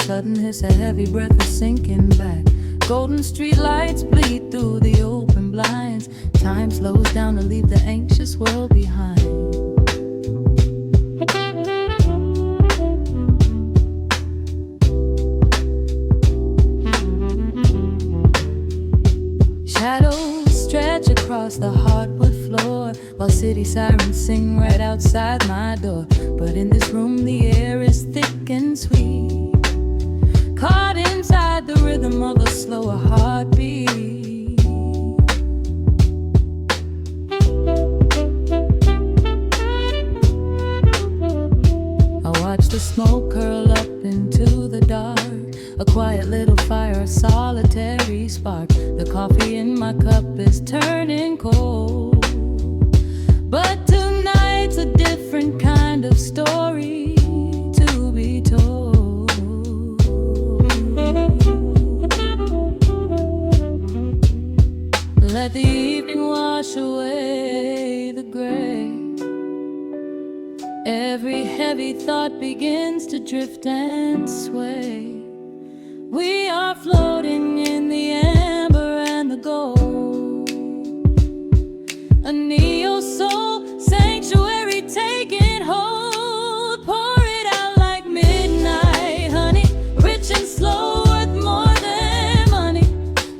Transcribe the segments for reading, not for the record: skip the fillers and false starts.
sudden hiss, a heavy breath is sinking back. Golden street lights bleed through the open blinds. Time slows down to leave the anxious world behind. Shadows stretch across the hardwood floor, while city sirens sing right outside my door. But in this room the air is thick and sweet, caught inside the rhythm of a slower heartbeat. I watch the smoke curl up into the dark, a quiet little fire, a solitary spark. The coffee in my cup is turning cold, but tonight's a different kind of story to be told. Let the evening wash away the gray. Every heavy thought begins to drift and sway. We are floating in the amber and the gold, a neo-soul sanctuary taking hold. Pour it out like midnight honey, rich and slow, worth more than money.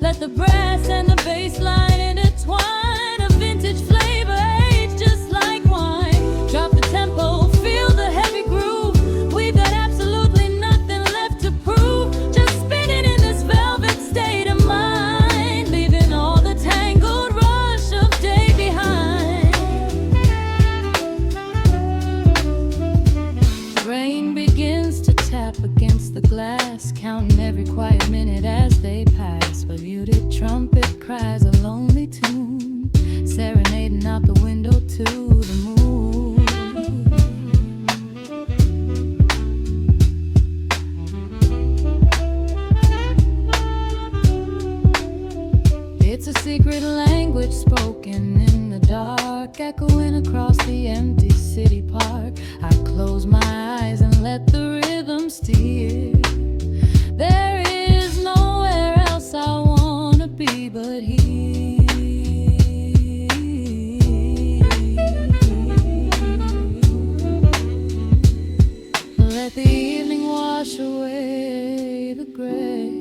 Let the brass and the bass line intertwine, a vintage flavor aged just like wine. Drop the tempo, feel the heavy groove. We've got absolutely nothing left to prove, just spinning in this velvet state of mind, leaving all the tangled rush of day behind. Rain begins to tap against the glass, counting every quiet minute as they pass. A muted trumpet cries a lonely tune, serenading out the window to the moon. It's a secret language spoken in the dark, echoing across the empty city park. I close my eyes and let the rhythm steer. There is nowhere else I wanna be but here. Let the evening wash away the gray.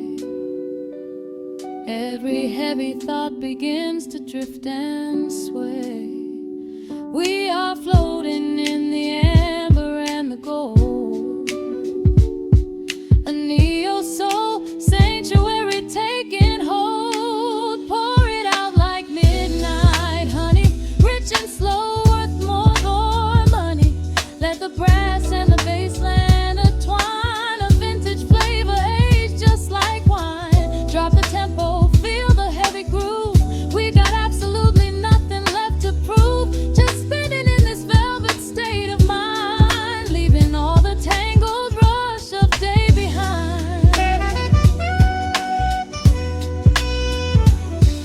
Every heavy thought begins to drift and sway. We are floating in the amber and the gold, a neo-soul sanctuary taking hold. Pour it out like midnight honey, rich and slow, worth more than money. Let the brass and the bass line intertwine, a vintage flavor aged just like wine. Drop the tempo, feel the heavy groove. We got absolutely nothing left to prove, just spinning in this velvet state of mind, leaving all the tangled rush of day behind.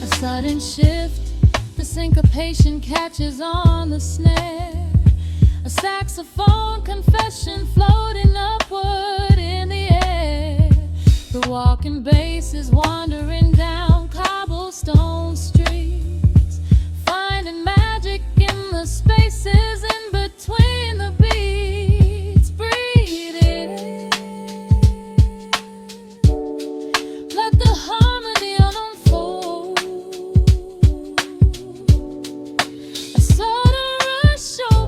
A sudden shift, the syncopation catches on the snare. A saxophone confession floating upward in the air. The walking bass is wandering down cobblestone streets, finding magic in the spaces in between the beats. Breathe it in, let the harmony unfold. A sudden rush of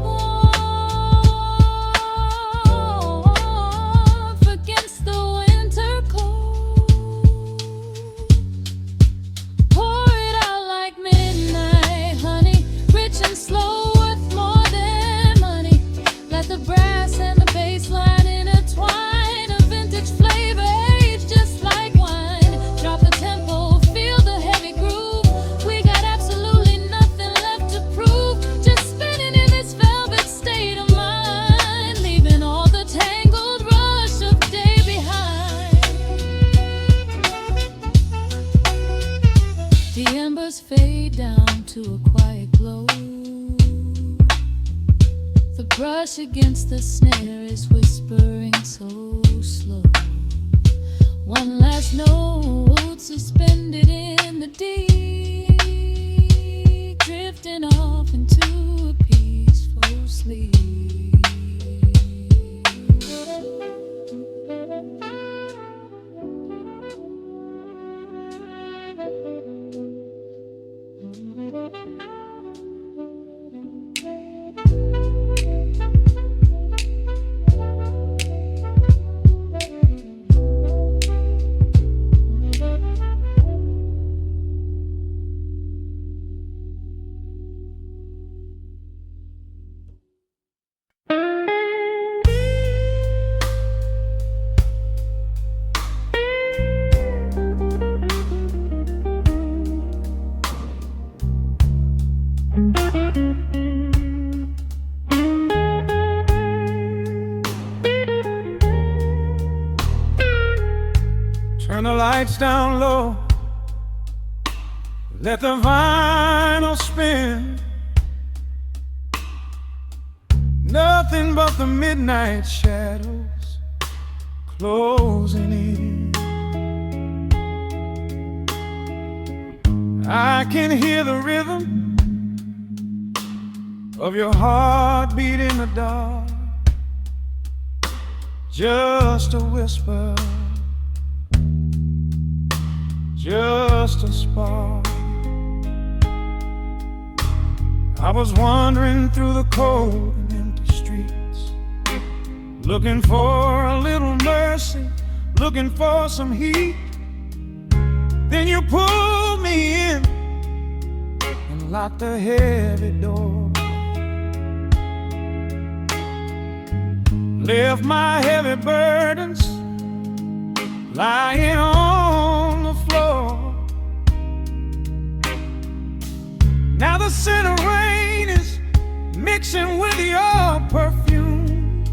warmth against the winter cold. Pour it out like midnight honey, rich and slow, worth more than money. Let the brass and the bass line intertwine, a vintage flavor aged just like wine. Drop the tempo, feel the heavy groove. We got absolutely nothing left to prove, just spinning in this velvet state of mind, leaving all the tangled rush of day behind. The embers fade down to a quiet glow. The brush against the snare is whispering so slow. One last note suspended in the deep, drifting off into a peaceful sleep. Turn the lights down low, let the vinyl spin. Nothing but the midnight shadows closing in. I can hear the rhythm of your heartbeat in the dark, just a whisper, just a spark. I was wandering through the cold and empty streets, looking for a little mercy, looking for some heat. Then you pulled me in and locked the heavy door, left my heavy burdens lying on the floor. Now the scent of rain is mixing with your perfume,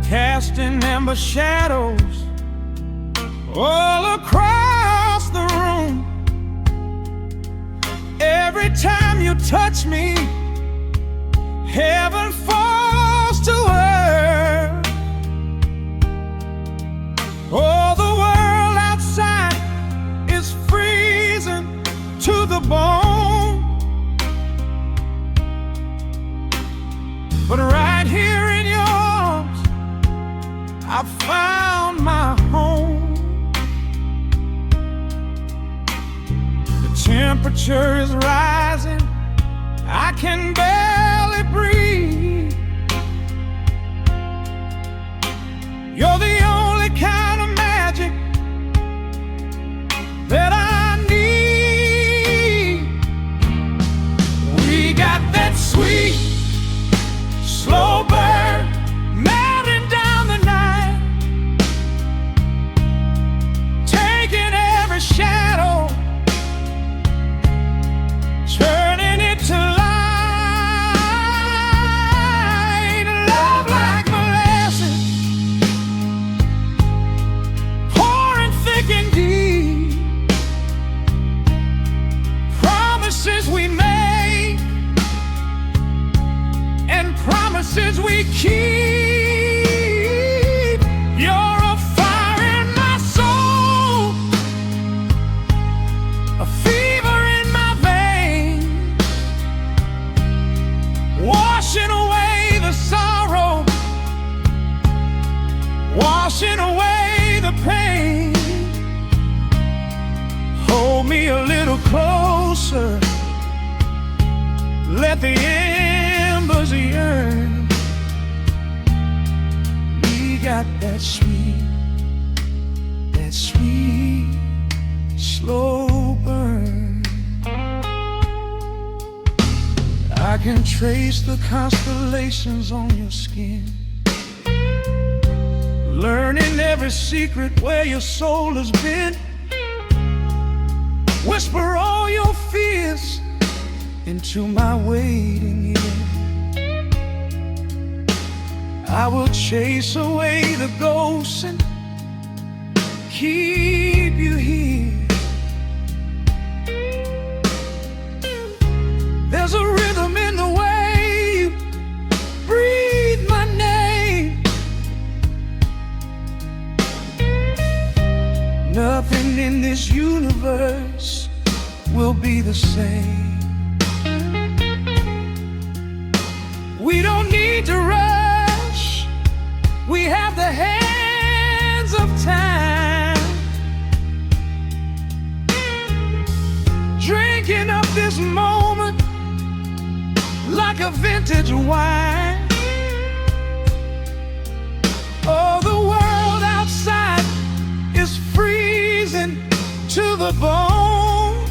casting amber shadows all across the room. Every time you touch me, heaven falls to earth. Oh, the world outside is freezing to the bone, but right here in your arms I found my home. The temperature is rising, I can barely breathe. You're the only kind of magic that I need. We got that sweet, slow burn melting down the night, taking every shadow, turning it to light. Love like molasses, pouring thick and deep. Promises we make and promises we keep. You're a fire in my soul, a fever in my veins, washing away the sorrow, washing away the pain. Hold me a little closer, let the embers yearn. We got that sweet, slow burn. I can trace the constellations on your skin, learning every secret where your soul has been. Whisper all your fears into my waiting ear. I will chase away the ghosts and keep you here. There's a rhythm in the way you breathe my name, Nothing in this universe will be the same. We don't need to rush. We have the hands of time, drinking up this moment like a vintage wine. Oh, the world outside is freezing to the bone,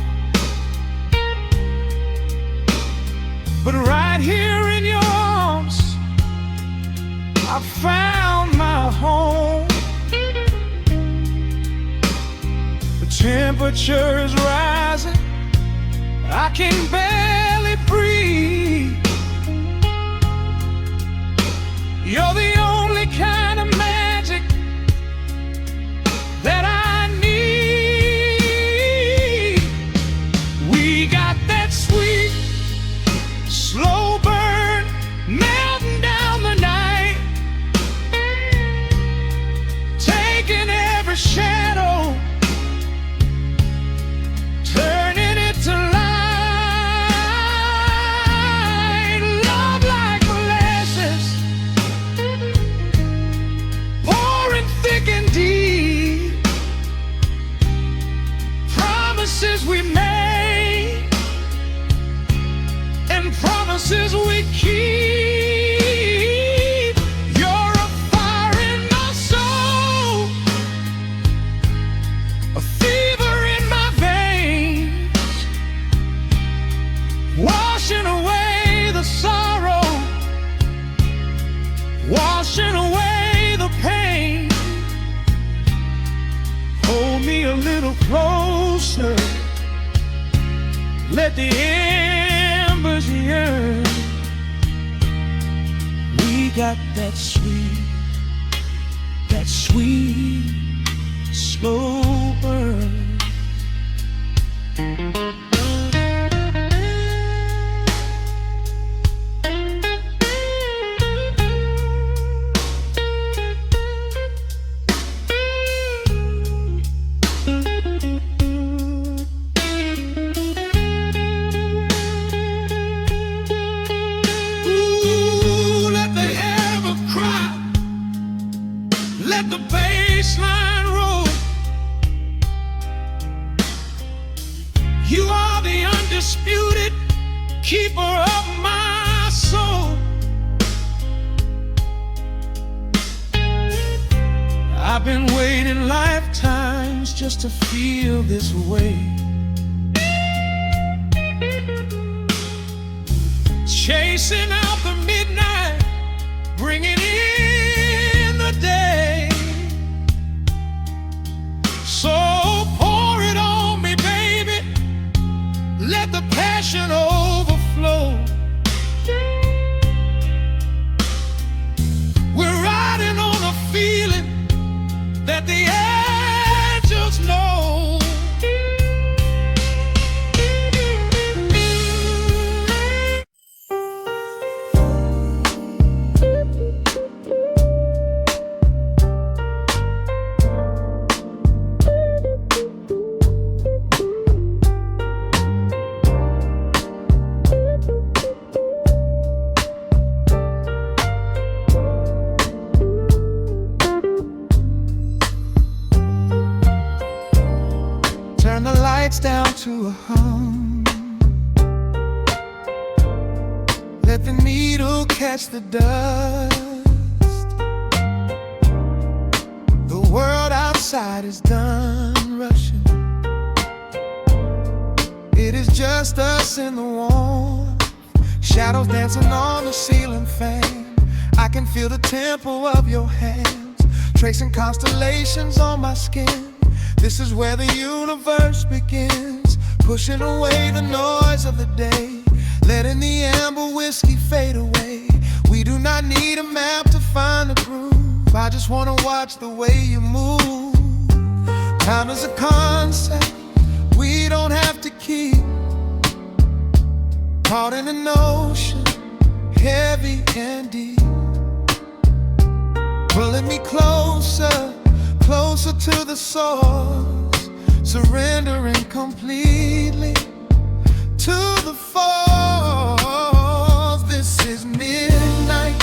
but right here in your arms I found my home. The temperature is rising, I can barely breathe. You're the only kind of magic that I need. We got that sweet, slow burn melting down the night, taking every shadow, turning it to light. Love like molasses, pouring thick and deep. Promises we made and promises we keep. You're a fire in my soul, a fever in my veins, washing away the sorrow, washing away the pain. Hold me a little closer, let the embers yearn. We got that sweet, slow burn. Let the bass line roll. You are the undisputed keeper of my soul. I've been waiting lifetimes just to feel this way. Chasing out the midnight, bringing in the day. So pour it on me, baby, let the passion overflow. We're riding on a feeling that the angels know. Turn the lights down to a hum. Let the needle catch the dust. The world outside is done rushing. It is just us in the warmth, shadows dancing on the ceiling fan. I can feel the tempo of your hands, tracing constellations on my skin. This is where the universe begins, pushing away the noise of the day, letting the amber whiskey fade away. We do not need a map to find the groove. I just wanna watch the way you move. Time is a concept we don't have to keep. Caught in an ocean, heavy and deep, pulling me closer, closer to the source, surrendering completely to the falls. This is midnight,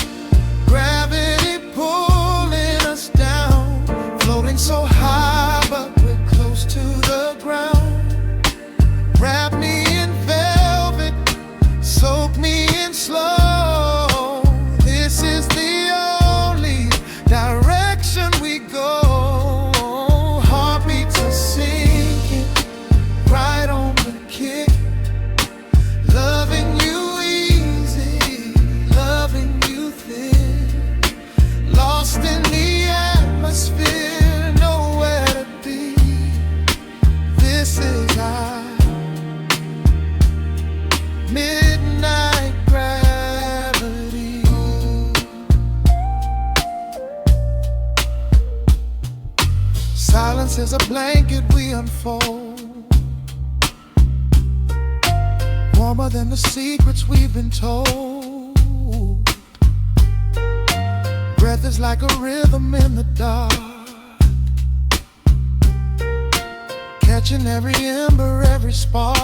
gravity pulling us down, floating so high but we're close to the ground. Wrap me in velvet, soak me in slow. This is the only direction we go. Heartbeats are sinking, right on the kick. Loving you easy, loving you thin. Lost in the atmosphere, nowhere to be. This is our midnight gravity. Silence is a blanket we unfold, warmer than the secrets we've been told. Breath is like a rhythm in the dark, catching every ember, every spark.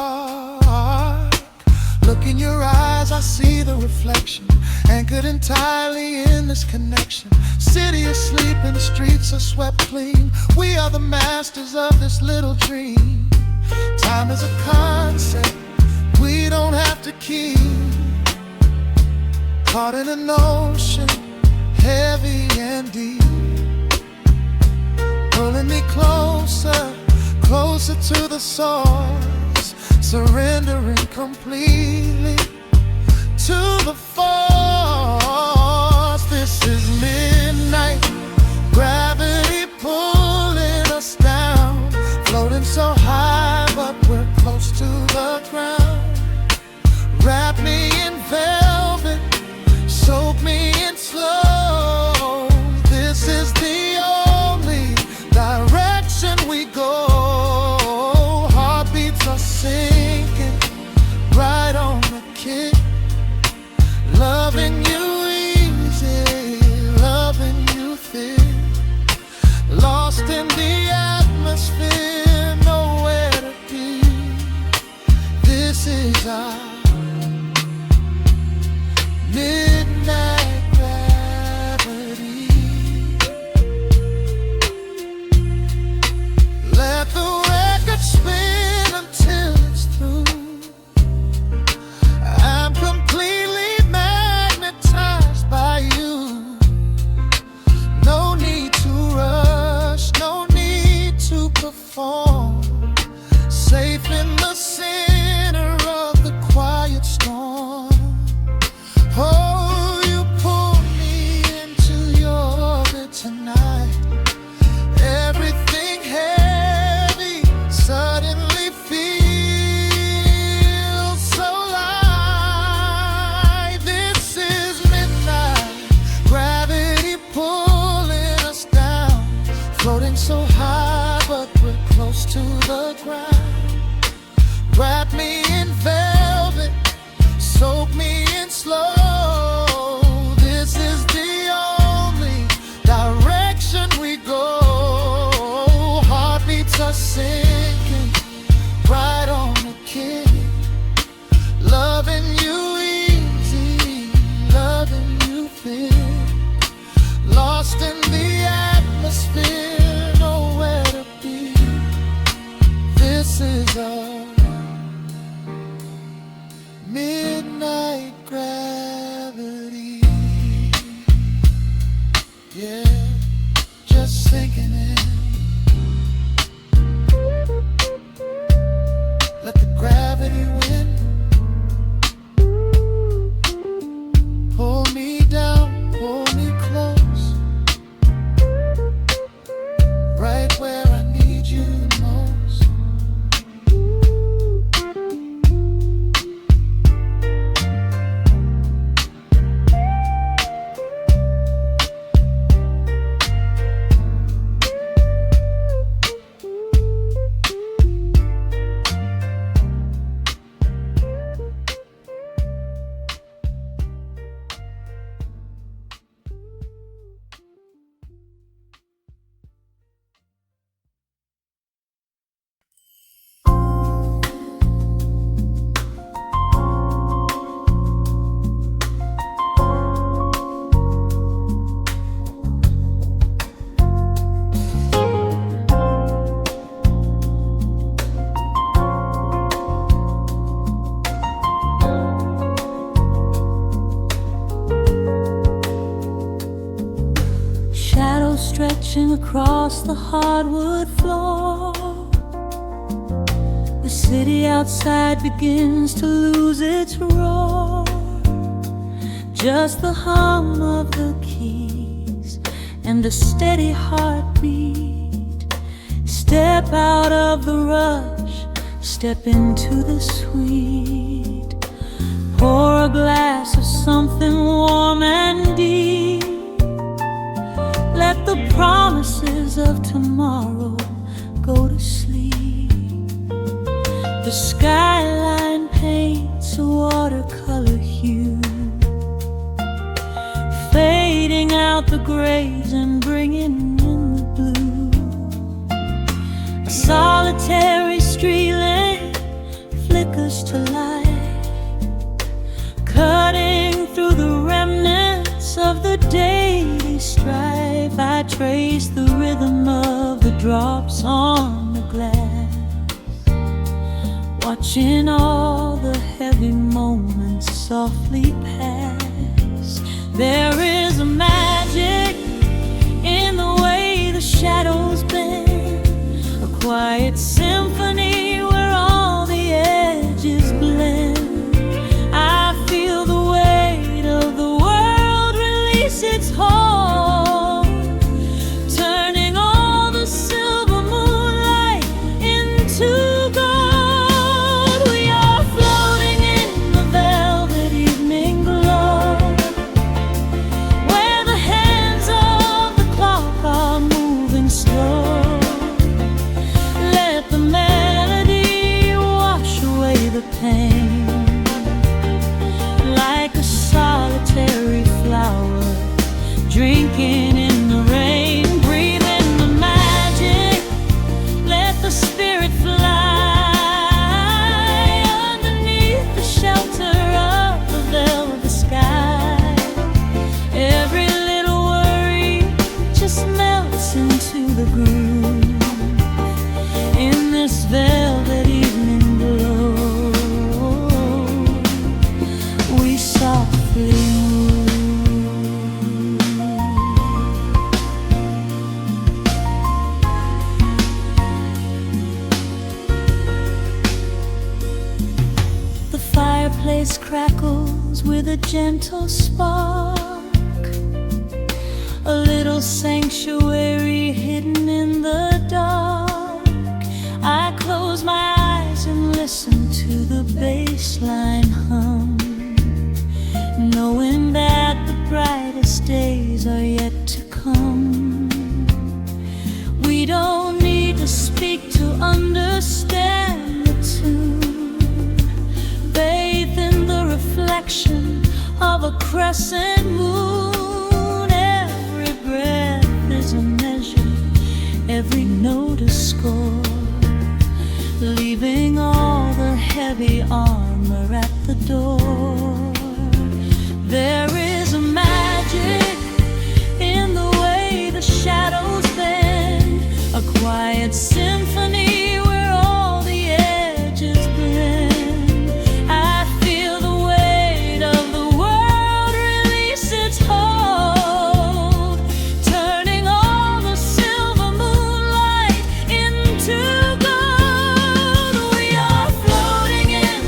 Look in your eyes, I see the reflection, anchored entirely in this connection. City is sleeping, streets are swept clean. We are the masters of this little dream. Time is a concept we don't have to keep. Caught in an ocean, heavy and deep, pulling me closer, closer to the source, surrendering completely to the force. This is midnight, gravity pulling us down, floating so high but we're close to the ground. Wrap me in velvet, soak me in slow. This is the only direction we go. Heartbeats are sinking, right on the kick. Loving you easy, loving you thin. Lost in the atmosphere, nowhere to be. This is our midnight gravity. Let the record spin until it's through. I'm completely magnetized by you. No need to rush, no need to perform. Safe in the center of the quiet storm. Oh, you pull me into your orbit tonight. Everything heavy suddenly feels so light. This is midnight, gravity pulling us down, floating so high but we're close to the ground. Wrap me in velvet, soak me in slow. This is the only direction we go. Heartbeats are sinking, right on the kick. Loving you easy, loving you thin. Lost in the atmosphere, nowhere to be. This is our midnight gravity. Yeah, just sinking in. Let the gravity win. Pull me down, pull me close, right where I need you most. across the hardwood floor. The city outside begins to lose its roar. Just the hum of the keys and a steady heartbeat. Step out of the rush, step into the sweet. Pour a glass of something warm and deep. Let the promises of tomorrow go to sleep. The skyline paints a watercolor hue, fading out the grays and bringing in the blue. A solitary street lamp flickers to life, cutting through the remnants of the daily strife. I trace the rhythm of the drops on the glass, watching all the heavy moments softly pass. There is a magic in the way the shadows bend, a quiet symphony where all the edges blend. I feel the weight of the world release its hold, turning all the silver moonlight into gold. We are floating in the velvet evening glow, where the hands of the clock are moving slow. Let the melody wash away the pain, like a solitary flower drinking in the rain. Breathe in the magic, let the spirit fly underneath the shelter of the velvet sky. Every little worry just melts into the groove in this velvet evening glow. We softly move. The fireplace crackles with a gentle spark, a little sanctuary hidden in the dark. I close my eyes and listen to the bass line hum, knowing that the brightest days are yet to come. We don't need to speak to understand the tune, bathed in the reflection of a crescent moon. Every breath is a measure, every note a score, leaving all the heavy armor at the door. There is a magic in the way the shadows bend, a quiet symphony where all the edges blend. I feel the weight of the world release its hold, turning all the silver moonlight into gold. We are floating in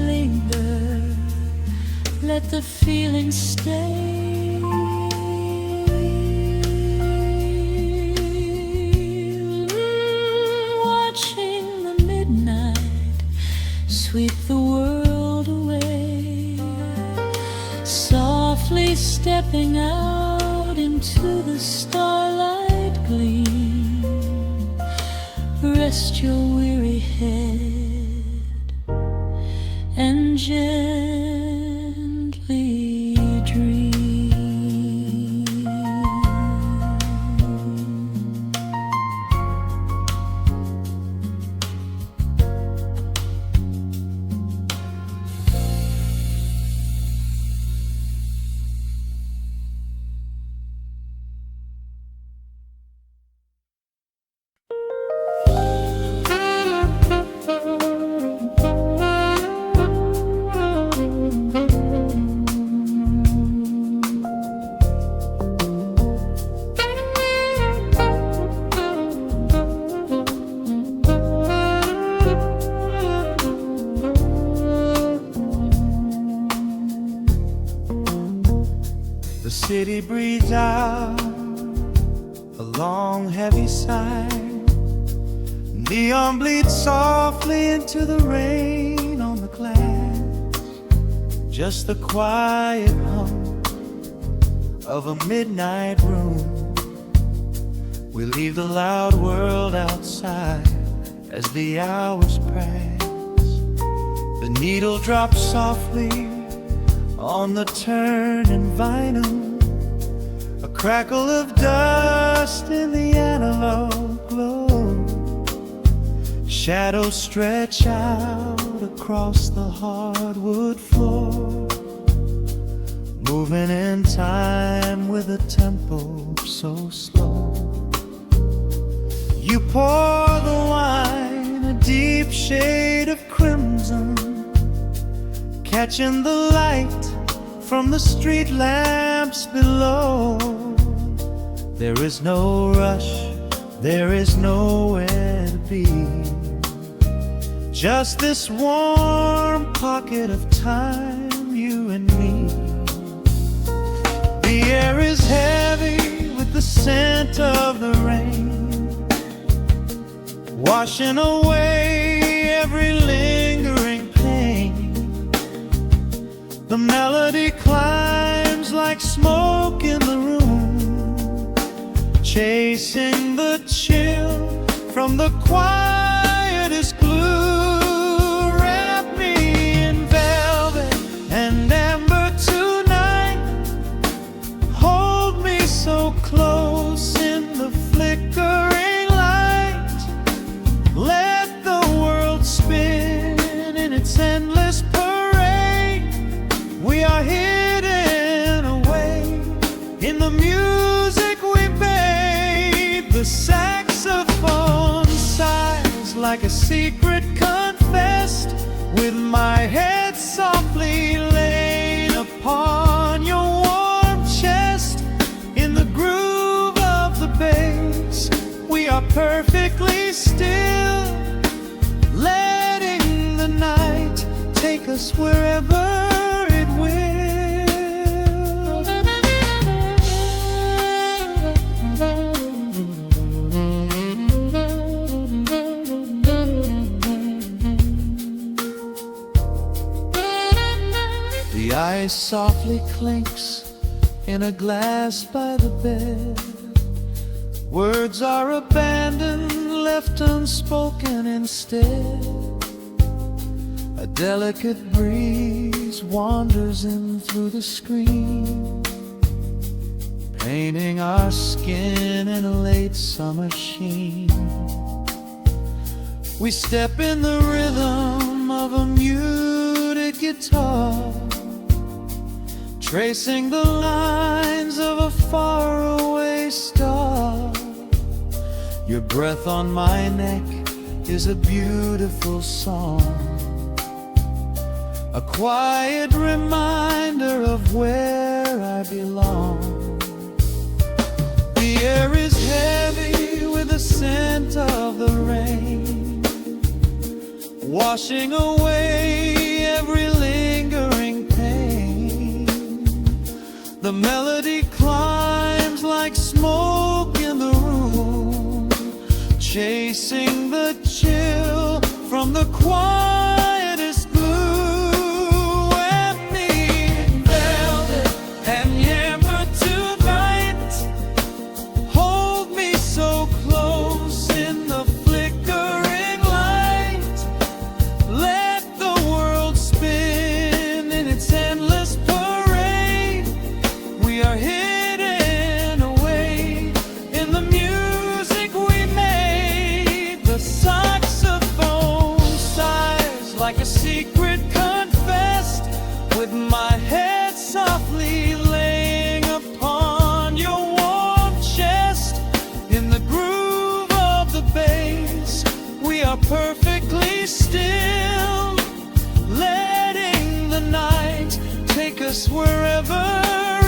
linger, let the feeling stay. Watching the midnight sweep the world away, softly stepping out into the starlight gleam. Rest your weary head and gently dream. The city breathes out a long heavy sigh. Neon bleeds softly into the rain on the glass. Just the quiet hum of a midnight room. We leave the loud world outside as the hours pass. The needle drops softly on the turning vinyl. A crackle of dust in the analog glow. Shadows stretch out across the hardwood floor, moving in time with a tempo so slow. You pour the wine, a deep shade of crimson, catching the light from the street lamps below. There is no rush, there is nowhere to be. Just this warm pocket of time, you and me. The air is heavy with the scent of the rain, washing away every lingering pain. The melody climbs like smoke in the room, chasing the chill from the quietest glue. Wrap me in velvet and amber tonight. Hold me so close in the flickering light. Let the world spin in its endless parade. We are hidden away in the music we made. The saxophone sighs like a secret confessed, with my head softly laid upon your warm chest. In the groove of the bass, we are perfectly still, letting the night take us wherever it will. The ice softly clinks in a glass by the bed. Words are abandoned, left unspoken instead. A delicate breeze wanders in through the screen, painting our skin in a late summer sheen. We step in the rhythm of a muted guitar, tracing the lines of a faraway star. Your breath on my neck is a beautiful song, a quiet reminder of where I belong. The air is heavy with the scent of the rain, washing away every every lingering pain. The melody climbs like smoke in the room, chasing the chill from the quietest blue. And me in velvet and amber tonight, hold me so close in the flickering light. Let the world spin in its endless parade. We are hidden away in the music we made. The saxophone sighs like a secret confessed, with my head softly laying upon your warm chest. In the groove of the bass, we are perfectly still, letting the night take us wherever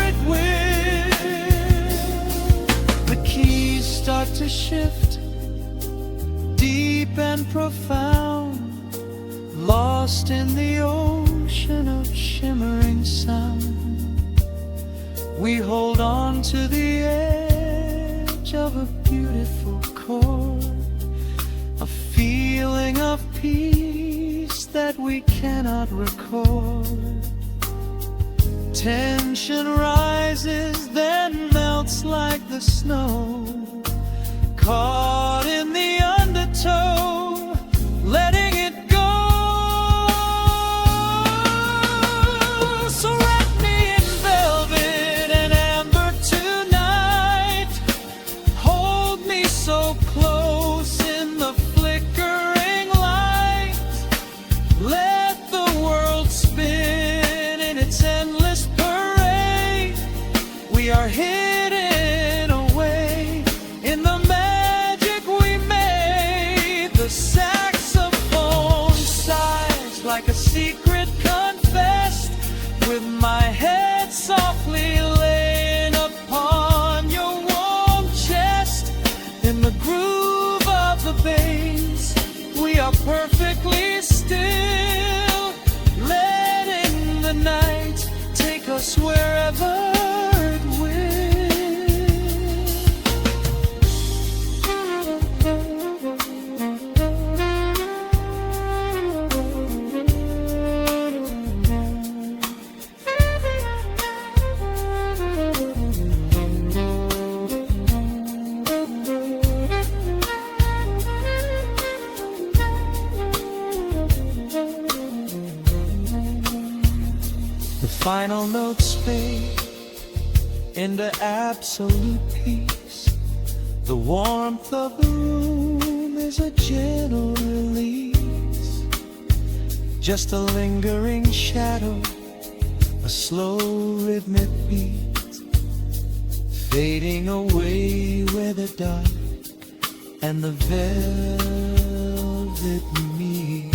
it will. The keys start to shift, deep and profound, lost in the ocean of shimmering sound. We hold on to the edge of a beautiful chord, a feeling of peace that we cannot record. Tension rises, then melts like the snow, caught in the undertow, letting it go. So wrap me in velvet and amber tonight, hold me so close in the flickering light. Let the world spin in its endless parade. We are hidden away in the magic we made. The saxophone sighs like a secret confessed, with my head softly laying upon your warm chest. In the groove of the bass, we are perfectly still, letting the night take us wherever it will. The final notes fade into absolute peace. The warmth of the room is a gentle release, just a lingering shadow, a slow rhythmic beat, fading away where the dark and the velvet meet.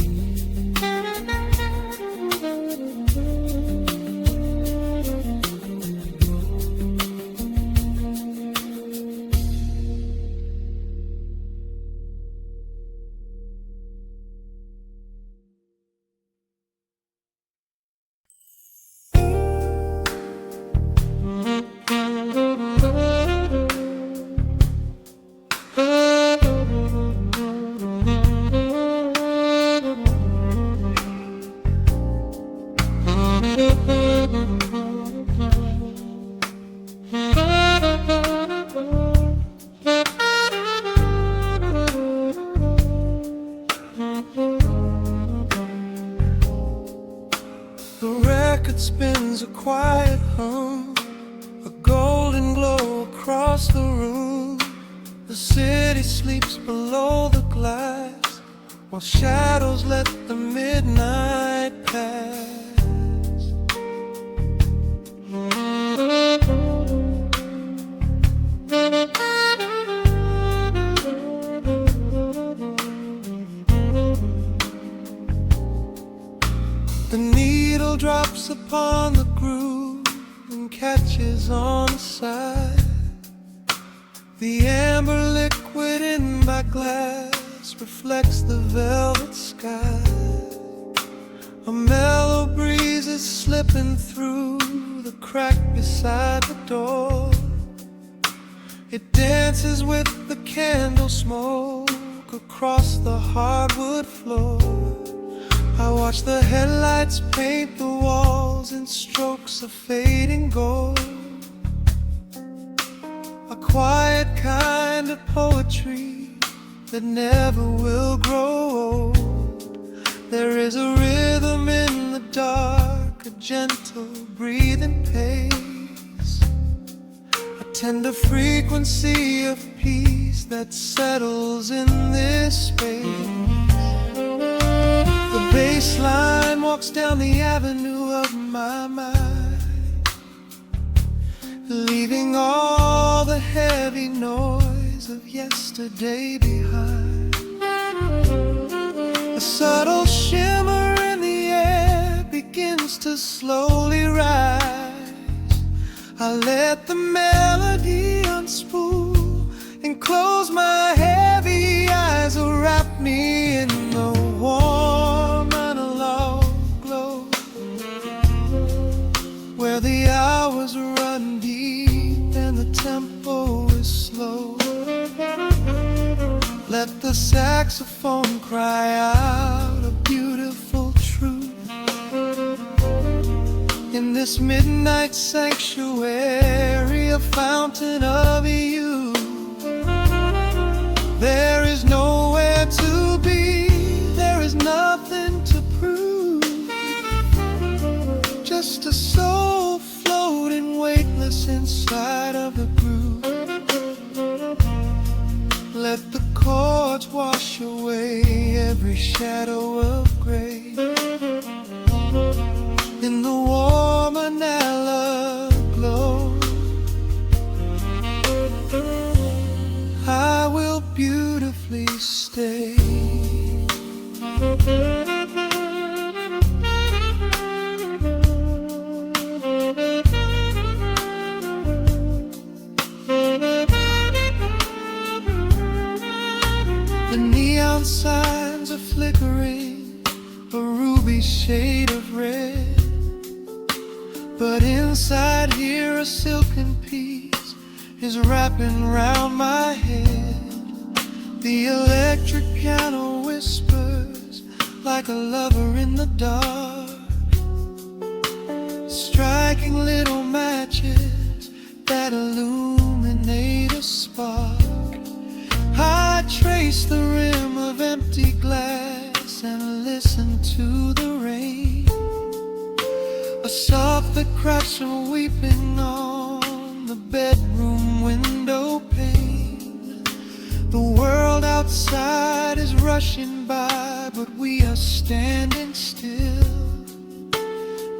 The record spins a quiet hum, a golden glow across the room. The city sleeps below the glass, while shadows let the midnight pass. The needle drops upon the groove and catches on the side. The amber liquid in my glass reflects the velvet sky. A mellow breeze is slipping through the crack beside the door. It dances with the candle smoke across the hardwood floor. I watch the headlights paint the walls in strokes of fading gold. A quiet kind of poetry that never will grow old. There is a rhythm in the dark, a gentle breathing pace, a tender frequency of peace that settles in this space. The bass line walks down the avenue of my mind, leaving all the heavy noise of yesterday behind. A subtle shimmer in the air begins to slowly rise. I let the melody unspool and close my heavy eyes, will wrap me in the warm analog glow, where the hours run deep and the tempo is slow. Let the saxophone cry out a beautiful truth in this midnight sanctuary, a fountain of youth. There is nowhere to be, there is nothing to prove, just a soul floating weightless inside of the groove. Let the chords wash away every shadow of gray in the warm analog glow. I will beautifully stay. The neon signs are flickering, a ruby shade of red, but inside here a silken peace is wrapping round my head. The electric piano whispers like a lover in the dark, striking little matches that illuminate a spark. I trace the rim of empty glass and listen to the rain, a soft that cracks from weeping on the bedroom window pane. The world outside is rushing by, but we are standing still,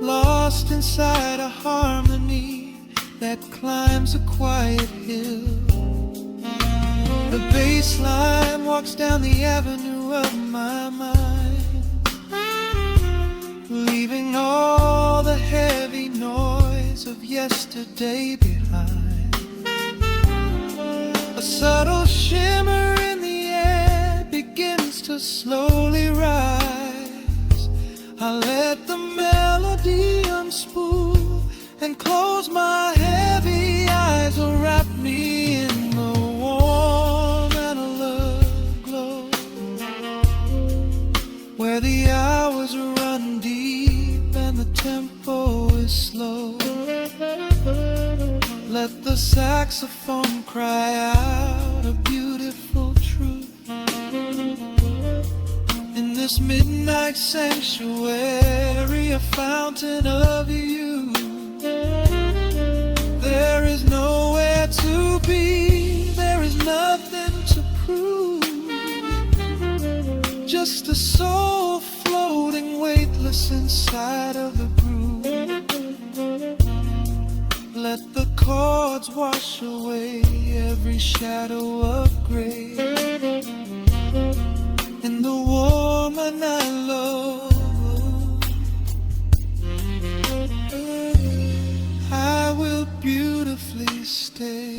lost inside a harmony that climbs a quiet hill. The bass line walks down the avenue of my mind, leaving all the heavy noise of yesterday behind. A subtle shimmer in the air begins to slowly rise. I let the melody unspool and close my heavy eyes, will wrap me in the warm analog glow, where the hours run deep and the tempo is slow. Let the saxophone cry out a beautiful truth in this midnight sanctuary, a fountain of youth. There is nowhere to be, there is nothing to prove, just a soul floating weightless inside of the groove. Let the chords wash away every shadow of gray in the warm analog. I will beautifully stay.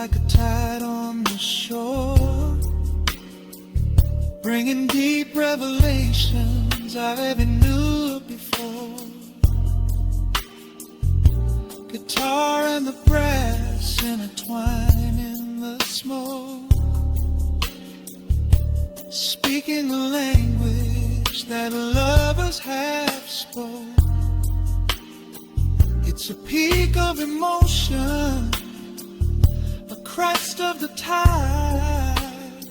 like a tide on the shore, bringing deep revelations I've ever knew before. Guitar and the brass intertwine in the smoke, speaking the language that lovers have spoke. It's a peak of emotion, a crest of the tide,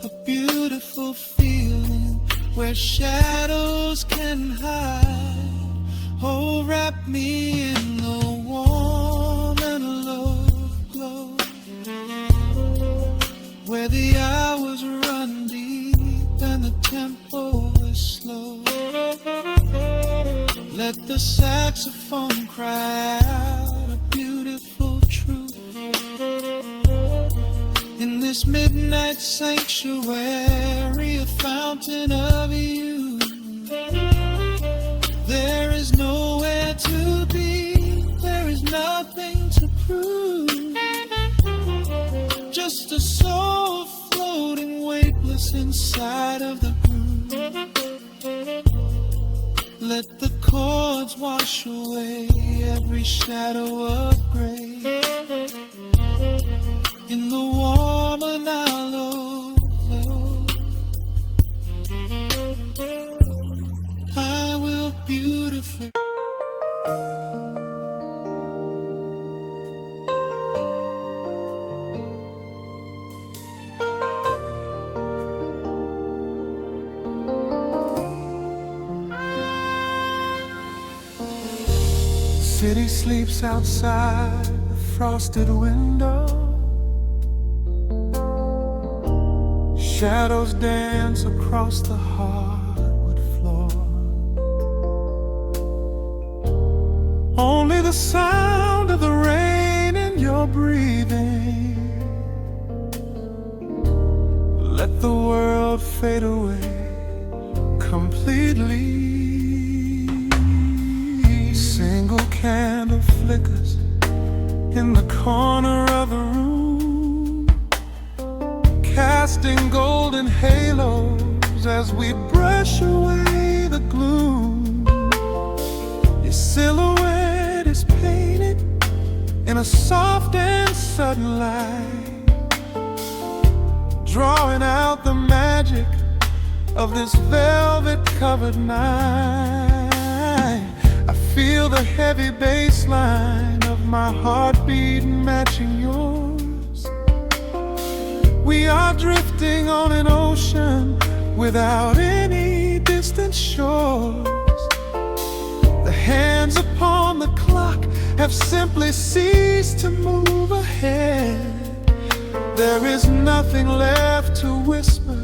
a beautiful feeling where shadows can hide. Oh, wrap me in the warm and low glow, where the hours run deep and the tempo is slow. Let the saxophone cry out a beautiful truth in this midnight sanctuary, a fountain of youth. There is nowhere to be, there is nothing to prove, just a soul floating weightless inside of the groove. Let the chords wash away every shadow of gray in the warm and hollow glow. I will beautifully. City sleeps outside the frosted window, shadows dance across the hardwood floor. Only the sound of the rain in your breathing. Let the world fade away completely. Single candle flickers in the corner of the room, casting golden halos as we brush away the gloom. Your silhouette is painted in a soft and sudden light, drawing out the magic of this velvet-covered night. I feel the heavy bass line of my heartbeat matching yours. We are drifting on an ocean without any distant shores. The hands upon the clock have simply ceased to move ahead. There is nothing left to whisper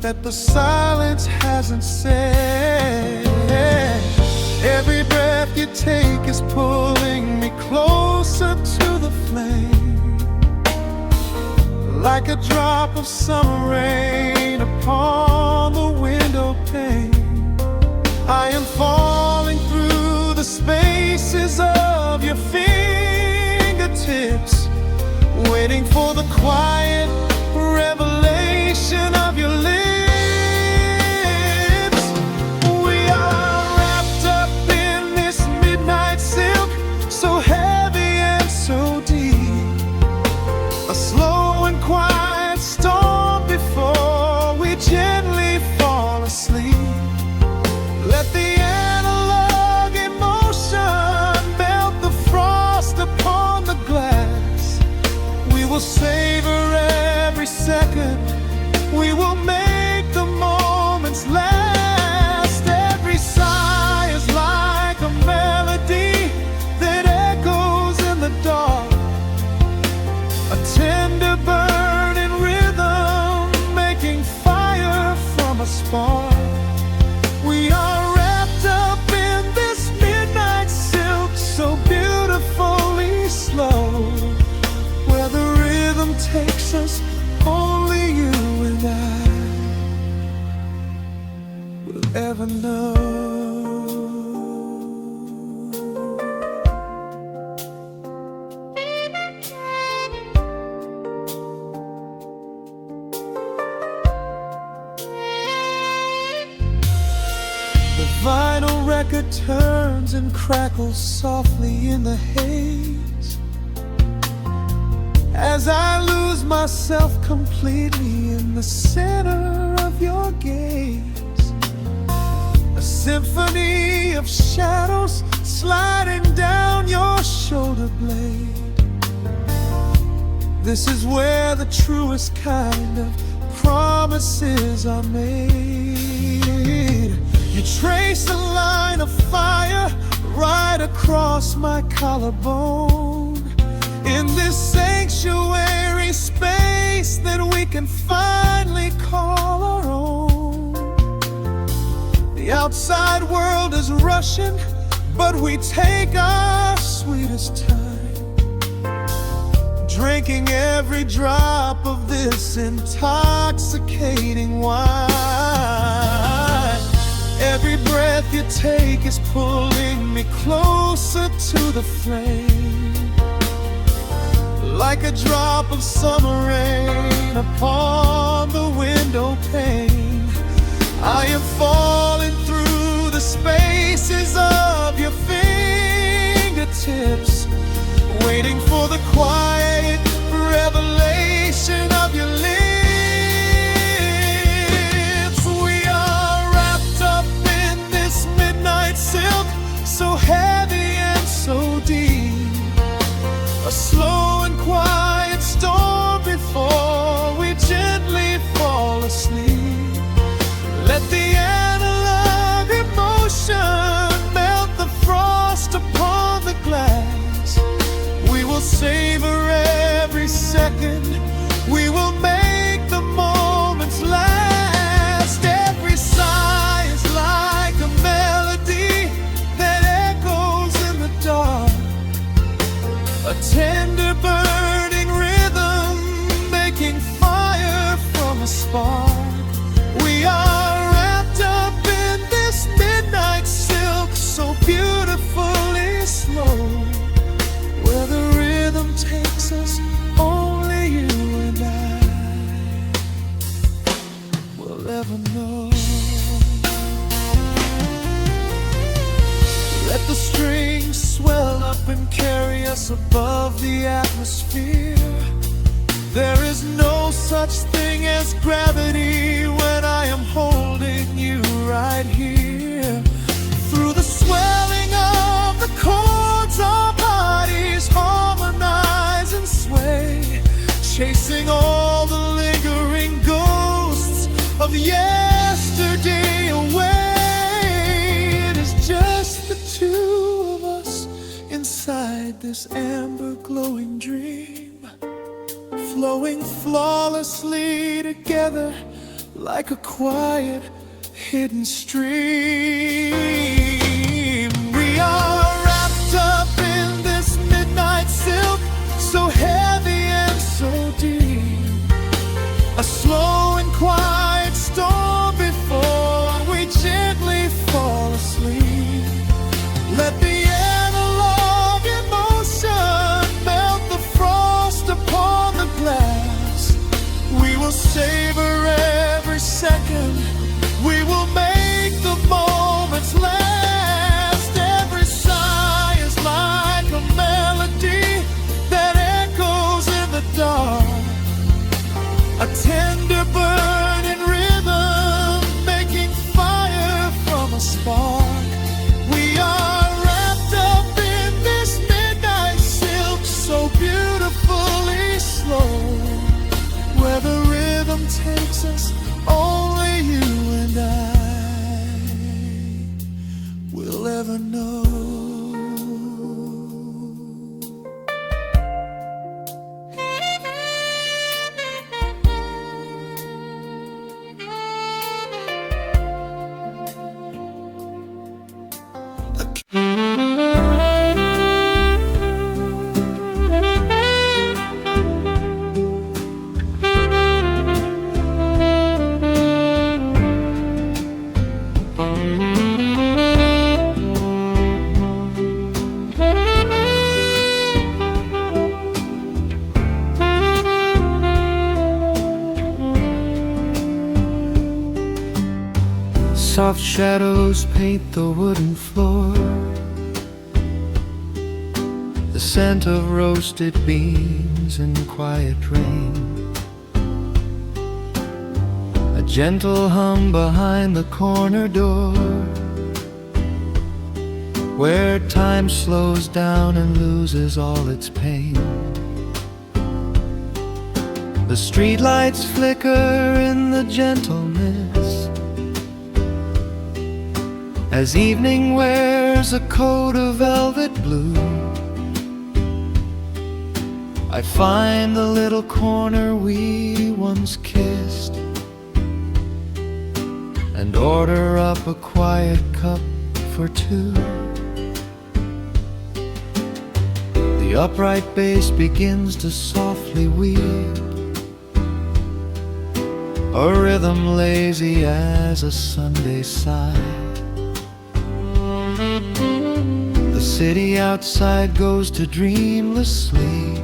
that the silence hasn't said. Every breath you take is pulling me closer to the flame, like a drop of summer rain upon the window pane. I am falling through the spaces of your fingertips, waiting for the quiet revelation of your lips. So heavy and so deep, a slow and quiet storm before we gently fall asleep. Let the analog emotion melt the frost upon the glass. We will savor every second, we will make the moments last. Every sigh is like a melody that echoes in the dark, a tender burning rhythm making fire from a spark. We are wrapped up in this midnight silk, so beautifully slow, where the rhythm takes us, only you and I will ever know. turns and crackles softly in the haze. As I lose myself completely in the center of your gaze, a symphony of shadows sliding down your shoulder blade. This is where the truest kind of promises are made. You trace a line of fire right across my collarbone. In this sanctuary space that we can finally call our own. The outside world is rushing, but we take our sweetest time, drinking every drop of this intoxicating wine. Every breath you take is pulling me closer to the flame, like a drop of summer rain upon the window pane. I am falling through the spaces of your fingertips, waiting for the quiet revelation of your lips. We are wrapped up in this midnight silk, so heavy and so deep. A slow and quiet storm before we gently fall asleep. Let the analog emotion melt the frost upon the glass. We will savor every second. We will make the moments last. Every sigh is like a melody that echoes in the dark, a tender burning rhythm making fire from a spark. We are wrapped up in this midnight silk, so beautifully slow, where the rhythm takes us, only you and I will ever know. Let the strings swell up and carry us above the atmosphere. There is no such thing as gravity when I am holding you right here. Through the swelling of the chords, our bodies harmonize and sway, chasing all the lingering ghosts of yesterday away. It is just the two of us inside this amber glowing dream, flowing flawlessly together like a quiet hidden stream. We are wrapped up in this midnight silk, so heavy and so deep. A slow and quiet storm before we gently fall asleep. Let the analog emotion melt the frost upon the glass. We will savor every second. We will make the moments last. Every sigh is like a melody that echoes in the dark, a tender burning rhythm making fire from a spark. We are wrapped up in this midnight silk, so beautifully slow, where the rhythm takes us, only you and I will ever know. Soft shadows paint the wooden floor, the scent of roasted beans and quiet rain, a gentle hum behind the corner door, where time slows down and loses all its pain. The streetlights flicker in the gentle mist, as evening wears a coat of velvet blue. I find the little corner we once kissed, and order up a quiet cup for two. The upright bass begins to softly weep, a rhythm lazy as a Sunday sigh. The city outside goes to dreamless sleep,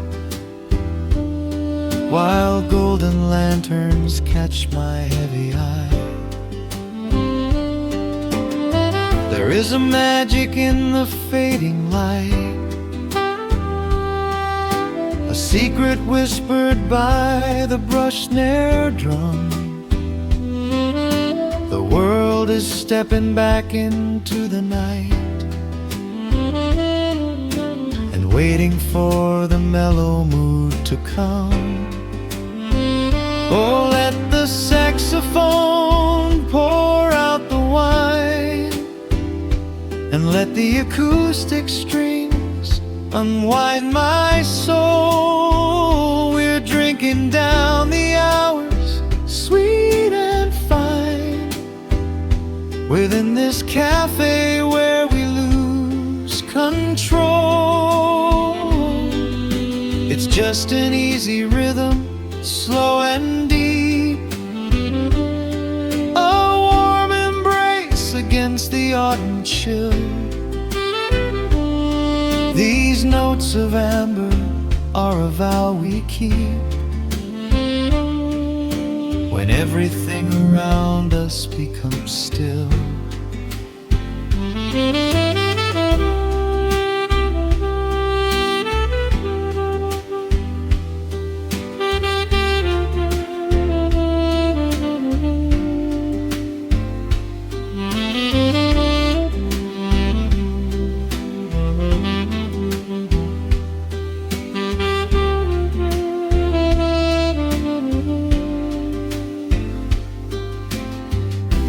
while golden lanterns catch my heavy eye. There is a magic in the fading light, a secret whispered by the brush snare drum. The world is stepping back into the night, and waiting for the mellow mood to come. Oh, let the saxophone pour out the wine, and let the acoustic strings unwind my soul. We're drinking down the hours, sweet and fine, within this cafe where we lose control. It's just an easy rhythm, slow and deep, a warm embrace against the autumn chill. These notes of amber are a vow we keep, when everything around us becomes still.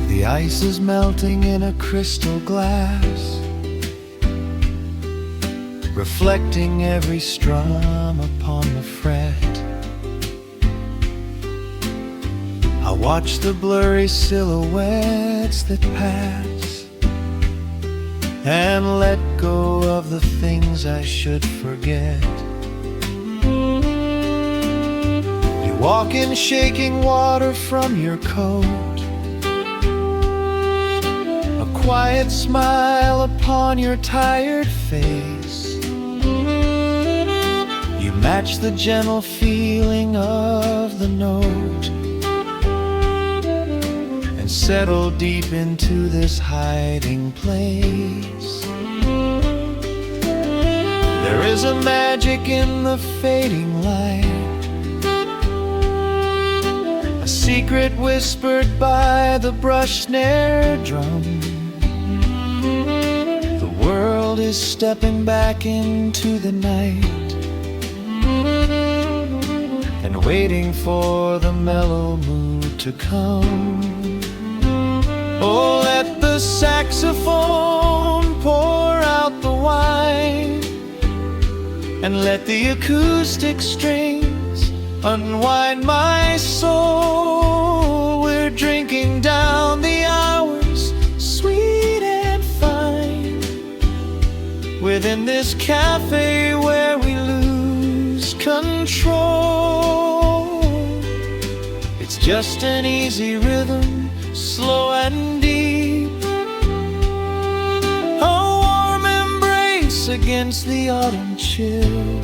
The ice is melting in a crystal glass, reflecting every strum upon the fret. I watch the blurry silhouettes that pass, and let go of the things I should forget. You walk in shaking water from your coat, quiet smile upon your tired face. You match the gentle feeling of the note, and settle deep into this hiding place. There is a magic in the fading light, a secret whispered by the brush snare drum. The world is stepping back into the night, and waiting for the mellow mood to come. Oh, let the saxophone pour out the wine, and let the acoustic strings unwind my soul. We're drinking down the hours, sweet and fine, within this cafe where we lose control. It's just an easy rhythm, slow and deep, a warm embrace against the autumn chill.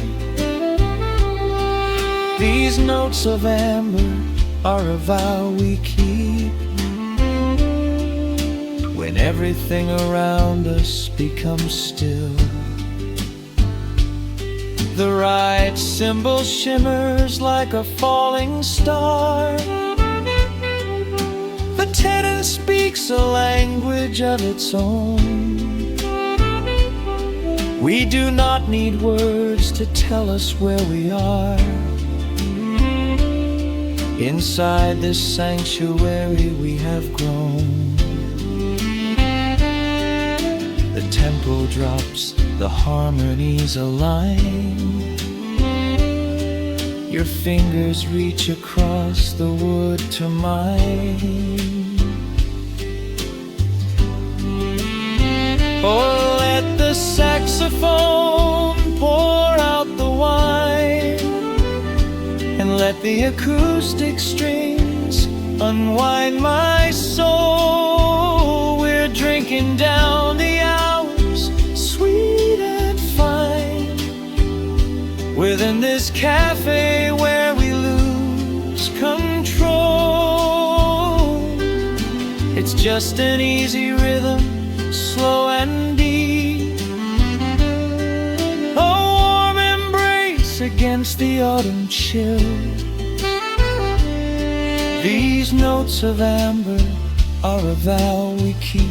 These notes of amber are a vow we keep, when everything around us becomes still. The right cymbal shimmers like a falling star. The tenor speaks a language of its own. We do not need words to tell us where we are. Inside this sanctuary we have grown. The tempo drops, the harmonies align. Your fingers reach across the wood to mine. Oh, let the saxophone pour out the wine, and let the acoustic strings unwind my soul. We're drinking down the hours, sweet and fine, within this cafe where we lose control. It's just an easy rhythm, slow and deep, a warm embrace against the autumn chill. These notes of amber are a vow we keep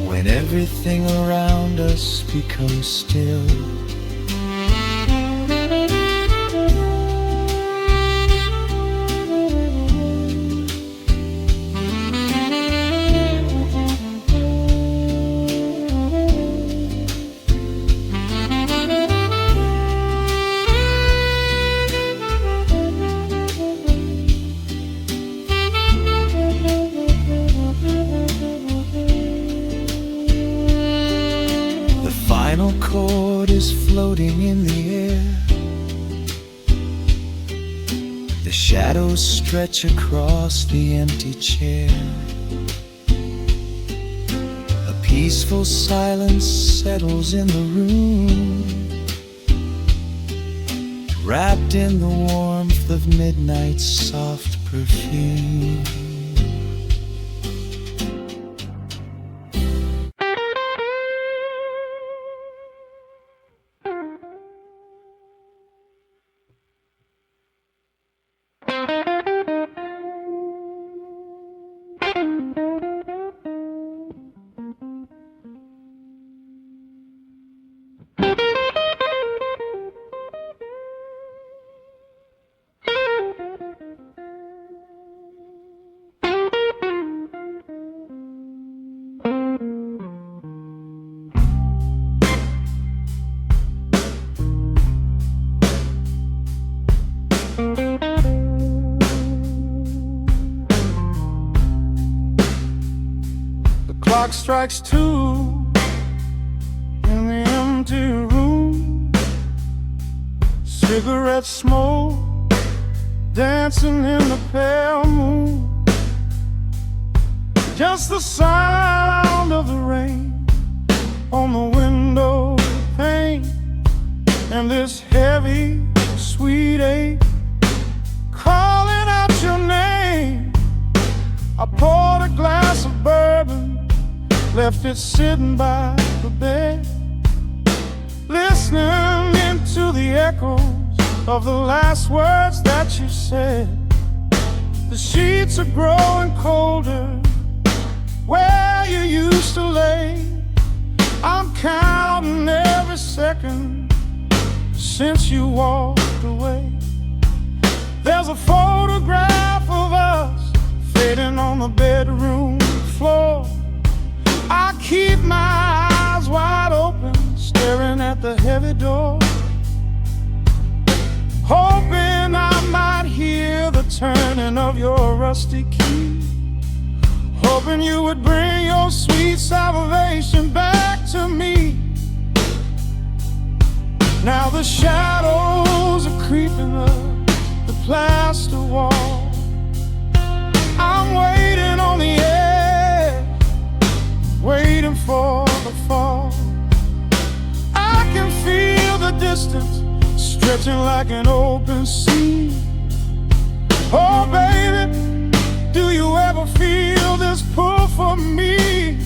when everything around us becomes still. The final chord is floating in the air. The shadows stretch across the empty chair. A peaceful silence settles in the room, wrapped in the warmth of midnight's soft perfume. The clock strikes 2 in the empty room. Cigarette smoke dancing in the pale moon. Just the sound of the rain on the window pane, and this heavy, sweet ache calling out your name. I poured a glass of bourbon, left it sitting by the bed, listening into the echoes of the last words that you said. The sheets are growing colder where you used to lay. I'm counting every second since you walked away. There's a photograph of us fading on the bedroom floor. I keep my eyes wide open, staring at the heavy door, hoping I might hear the turning of your rusty key, hoping you would bring your sweet salvation back to me. Now the shadows are creeping up the plaster wall. I'm waiting on the edge, waiting for the fall. I can feel the distance stretching like an open sea. Oh baby, do you ever feel this pull for me?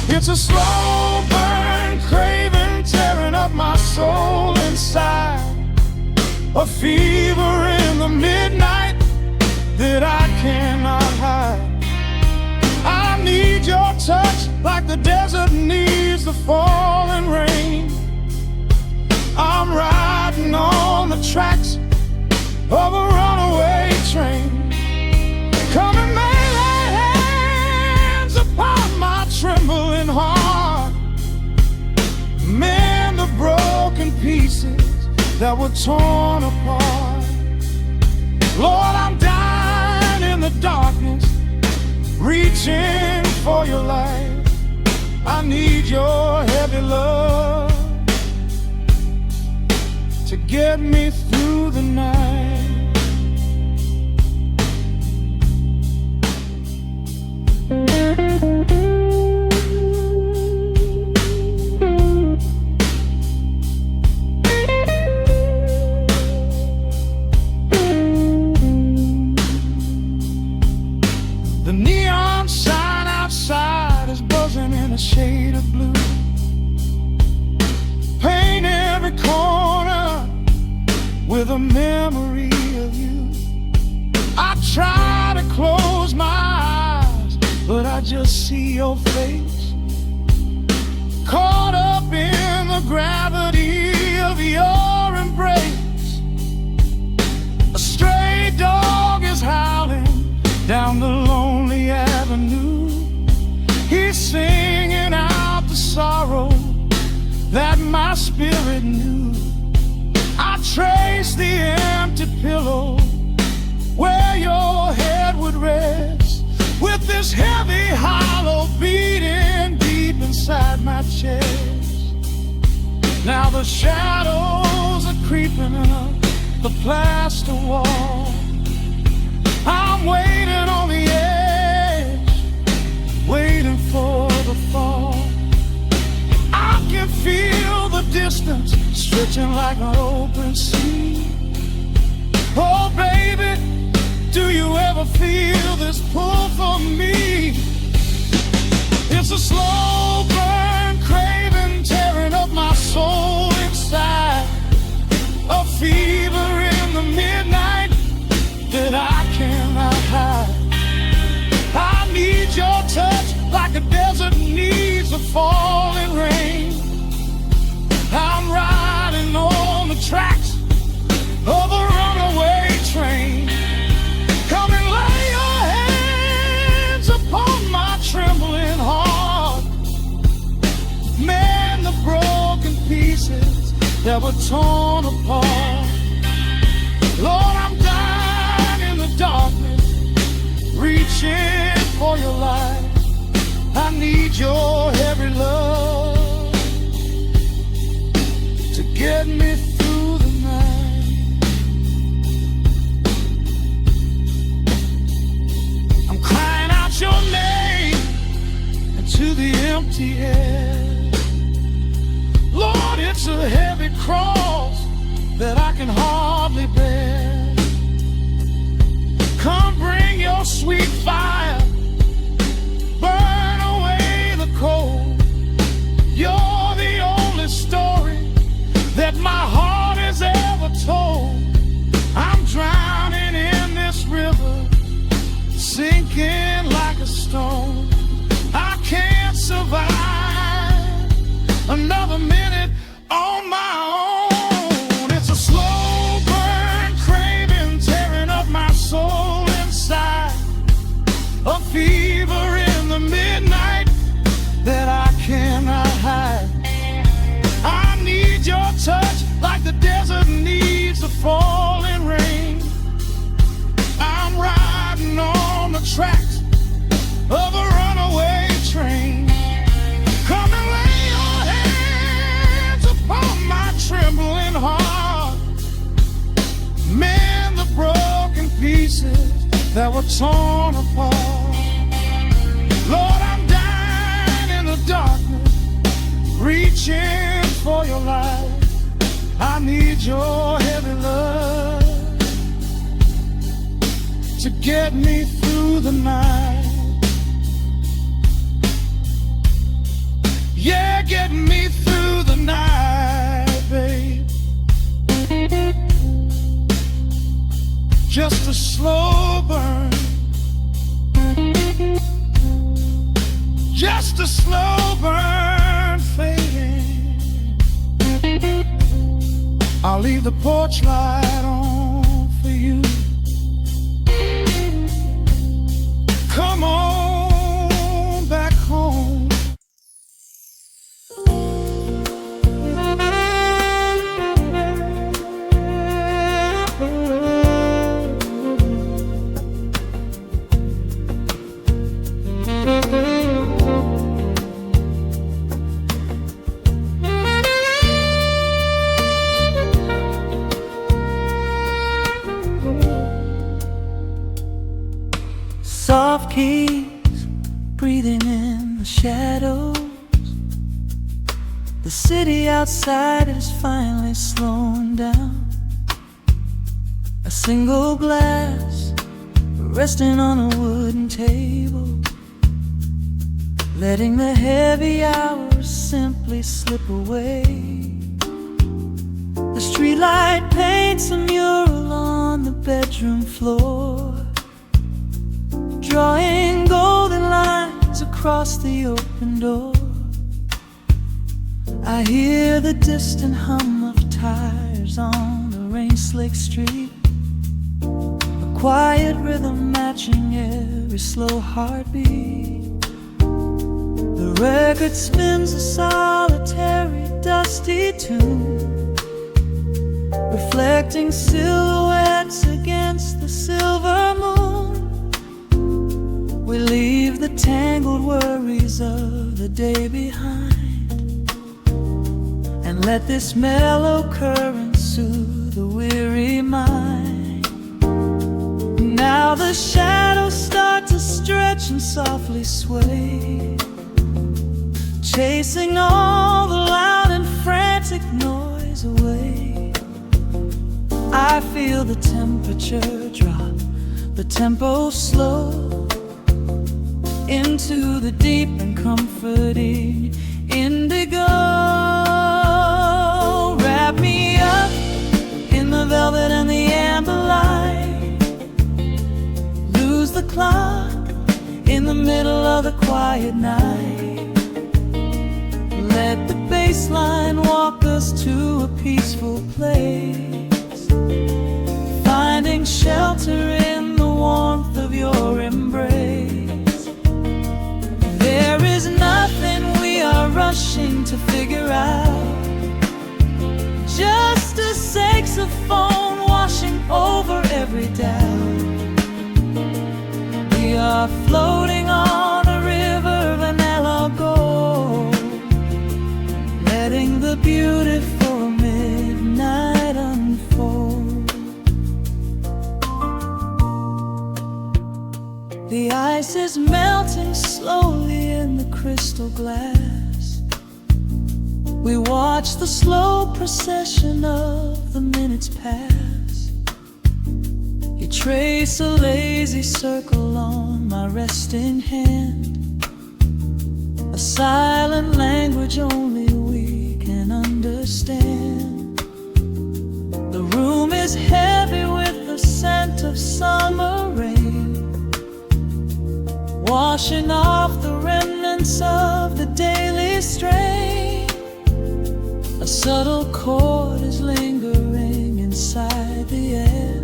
It's a slow burn craving tearing up my soul inside, a fever in the midnight that I cannot hide. I need your touch like the desert needs the falling rain. I'm riding on the tracks of a runaway train. Come and lay hands upon my trembling heart, mend the broken pieces that were torn apart. Lord, I'm dying in the darkness, reaching for your light. I need your heavy love to get me through the night. The neon sign outside is buzzing in a shade of blue. Paint every corner with a memory of you. I try to close my eyes, but I just see your face, caught up in the gravity of your embrace. A stray dog is howling down the lonely avenue. He's singing out the sorrow that my spirit knew. I trace the empty pillow where your head would rest, with this heavy hollow beating deep inside my chest. Now the shadows are creeping up the plaster wall. I'm waiting on the edge, waiting for the fall. I can feel the distance stretching like an open sea. Oh baby, do you ever feel this pull for me? It's a slow burn craving tearing up my soul inside, a fever in the midnight that I cannot hide. I need your touch like a desert needs a falling rain. I'm riding on the tracks of a runaway train. Come and lay your hands upon my trembling heart, mend the broken pieces that were torn apart. Lord, I'm dying in the darkness, reaching for your light. I need your heavy love to get me through the night. I'm crying out your name into the empty air. Lord, it's a heavy cross that I can hardly bear. Come bring your sweet fire, burn away the cold. You're the only story that my heart has ever told. I'm drowning in this river, sinking like a stone. I can't survive another minute on my own. It's a slow burn craving tearing up my soul inside, a fever in the midnight that I cannot hide. I need your touch like the desert needs the falling rain. I'm riding on the tracks of a runaway train. Come and lay your hands upon my trembling heart, mend the broken pieces that were torn apart. Lord, I'm dying in the darkness, reaching for your light. I need your heavy love to get me through the night. Yeah, get me through the night, babe. Just a slow burn, just a slow burn fading. I'll leave the porch light on for you. Come on back home. Soft keys breathing in the shadows. The city outside is finally slowing down. A single glass resting on a wooden table, letting the heavy hours simply slip away. The streetlight paints a mural on the bedroom floor, drawing golden lines across the open door. I hear the distant hum of tires on the rain-slicked street, a quiet rhythm matching every slow heartbeat. The record spins a solitary, dusty tune, reflecting silhouettes against the silver moon. We leave the tangled worries of the day behind, and let this mellow current soothe the weary mind. Now the shadows start to stretch and softly sway, chasing all the loud and frantic noise away. I feel the temperature drop, the tempo slow, into the deep and comforting indigo. Wrap me up in the velvet and the amber light, lose the clock in the middle of the quiet night. Let the bass line walk us to a peaceful place, finding shelter in the warmth of your embrace. There is nothing we are rushing to figure out, just a saxophone washing over every doubt. We are floating on a river vanilla gold, letting the beautiful midnight unfold. The ice is melting slowly in the crystal glass. We watch the slow procession of the minutes pass. You trace a lazy circle on my resting hand, a silent language only we can understand. The room is heavy with the scent of summer rain, washing off the remnants of the daily strain. A subtle chord is lingering inside the air,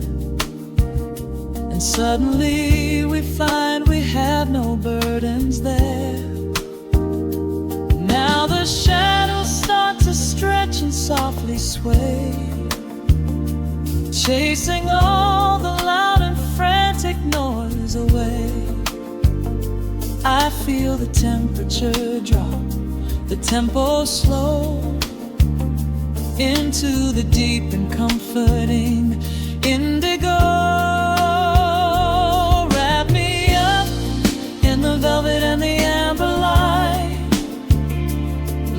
and suddenly we find we have no burdens there. Now the shadows start to stretch and softly sway, chasing all the loud and frantic noise away. I feel the temperature drop, the tempo slow, into the deep and comforting indigo. Wrap me up in the velvet and the amber light,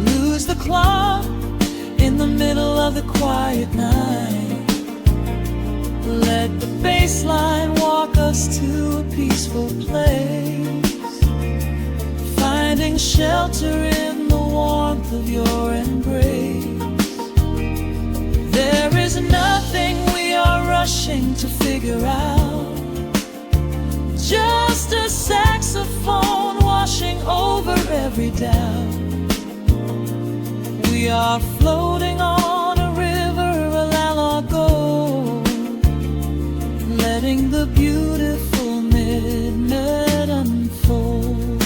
lose the clock in the middle of the quiet night. Let the bass line walk us to a peaceful place, finding shelter in the warmth of your embrace. There is nothing we are rushing to figure out, just a saxophone washing over every doubt. We are floating on a river, a largo, letting the beautiful midnight unfold.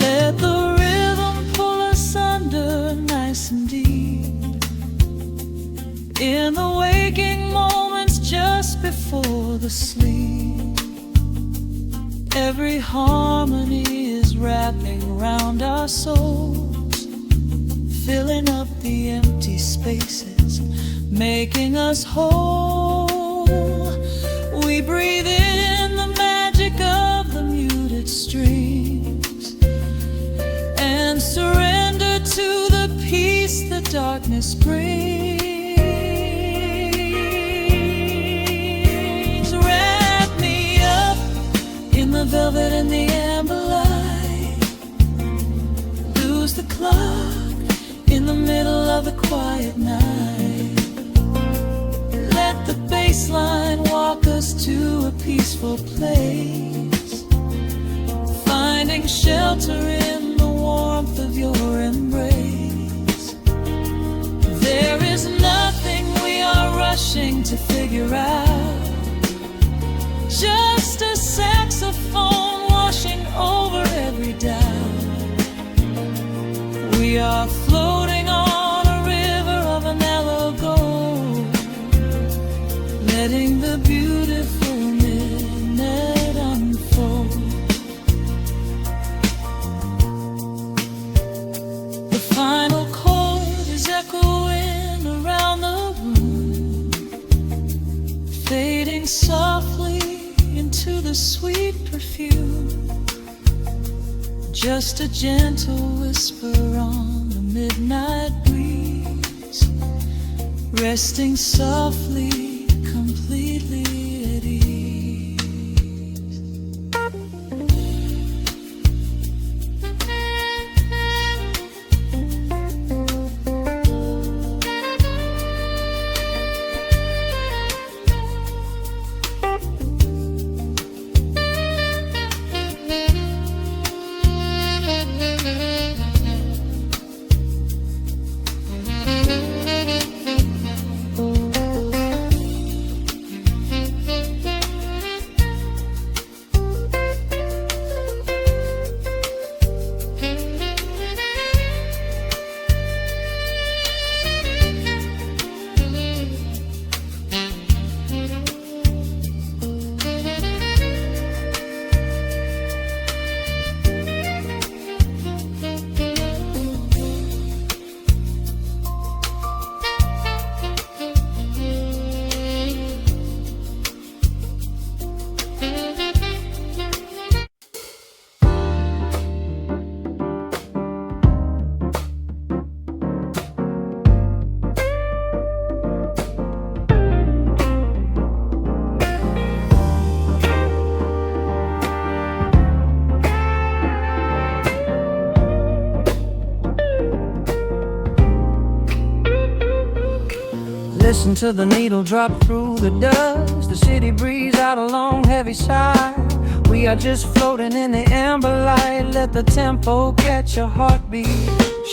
Let the rhythm pull us under nice and deep, in the waking moments just before the sleep. Every harmony is wrapping around our souls, filling up the empty spaces, making us whole. We breathe in the magic of the muted strings and surrender to the peace the darkness brings. Wrap me up in the velvet and the amber light, lose the clock in the middle of the quiet night. Let the bass line walk us to a peaceful place, finding shelter in the warmth of your embrace. There is nothing we are rushing to figure out, just a saxophone washing over every doubt. We are floating on a river of an yellow gold, letting the beautiful midnight unfold. The final chord is echoing around the room, fading softly into the sweet perfume. Just a gentle whisper on the midnight breeze, resting softly, completely at ease. Listen to the needle drop through the dust, the city breeze out a long heavy sigh. We are just floating in the amber light, let the tempo catch your heartbeat.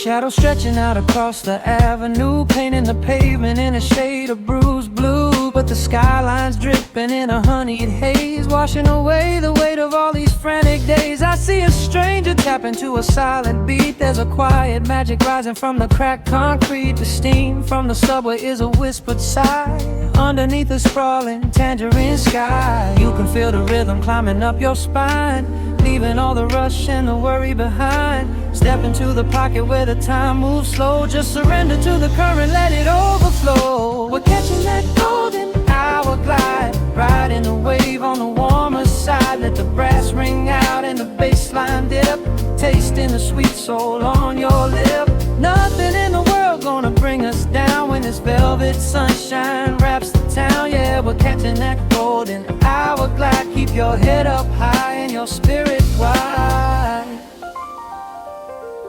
Shadows stretching out across the avenue, painting the pavement in a shade of bruised blue. But the skyline's dripping in a honeyed haze, washing away the weight of all these frantic days. I see a stranger tap into a silent beat. There's a quiet magic rising from the cracked concrete. The steam from the subway is a whispered sigh underneath the sprawling tangerine sky. You can feel the rhythm climbing up your spine, leaving all the rush and the worry behind. Step into the pocket where the time moves slow. Just surrender to the current, let it overflow. We're catching that golden hour glide, riding the wave on the warmer side. Let the brass ring out and the bass line dip, tasting the sweet soul on your lip. Nothing in the world gonna bring us down. velvet sunshine wraps the town. Yeah, we're catching that golden hourglass. Keep your head up high and your spirit wide.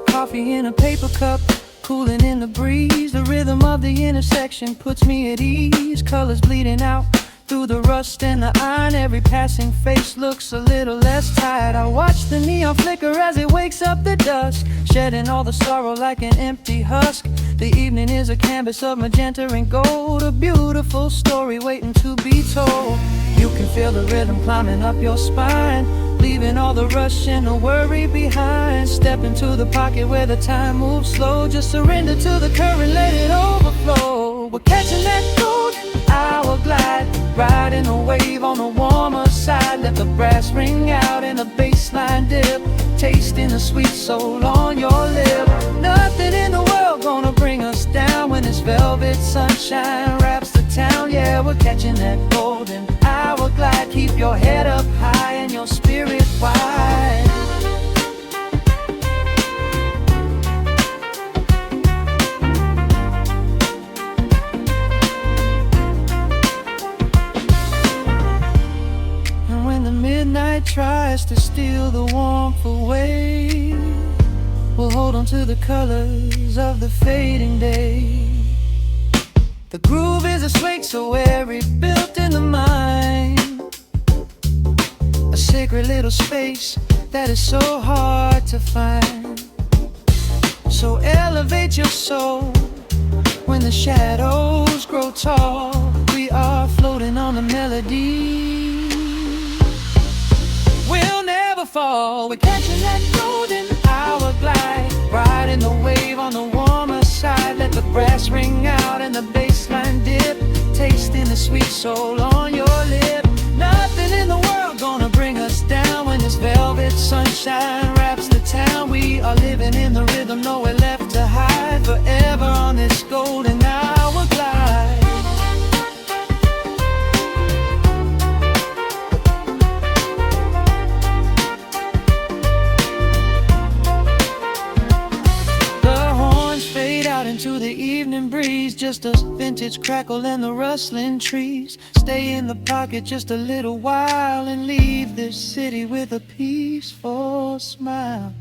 Coffee in a paper cup, cooling in the breeze. The rhythm of the intersection puts me at ease. Colors bleeding out through the rust and the iron. Every passing face looks a little less tired. I watch the neon flicker as it wakes up the dusk, shedding all the sorrow like an empty husk. The evening is a canvas of magenta and gold, a beautiful story waiting to be told. You can feel the rhythm climbing up your spine, leaving all the rush and the worry behind. Step into the pocket where the time moves slow. Just surrender to the current, let it overflow. We're catching that golden hour glide, riding a wave on the warmer side. Let the brass ring out and the bass line dip, tasting the sweet soul on your lip. Nothing in the world gonna bring us down when this velvet sunshine wraps the town. Yeah, we're catching that golden hour glide. Keep your head up high and your spirit wide. Midnight tries to steal the warmth away. We'll hold on to the colors of the fading day. The groove is a swing so airy, built in the mind, a sacred little space that is so hard to find. So elevate your soul when the shadows grow tall. We are floating on the melody, we'll never fall. We're catching that golden hour glide, riding the wave on the warmer side. Let the brass ring out and the bass line dip, tasting the sweet soul on your lip. Nothing in the world gonna bring us down when this velvet sunshine wraps the town. We are living in the rhythm, nowhere left to hide, forever on this golden hour glide. Into the evening breeze, just a vintage crackle and the rustling trees. Stay in the pocket just a little while and leave this city with a peaceful smile.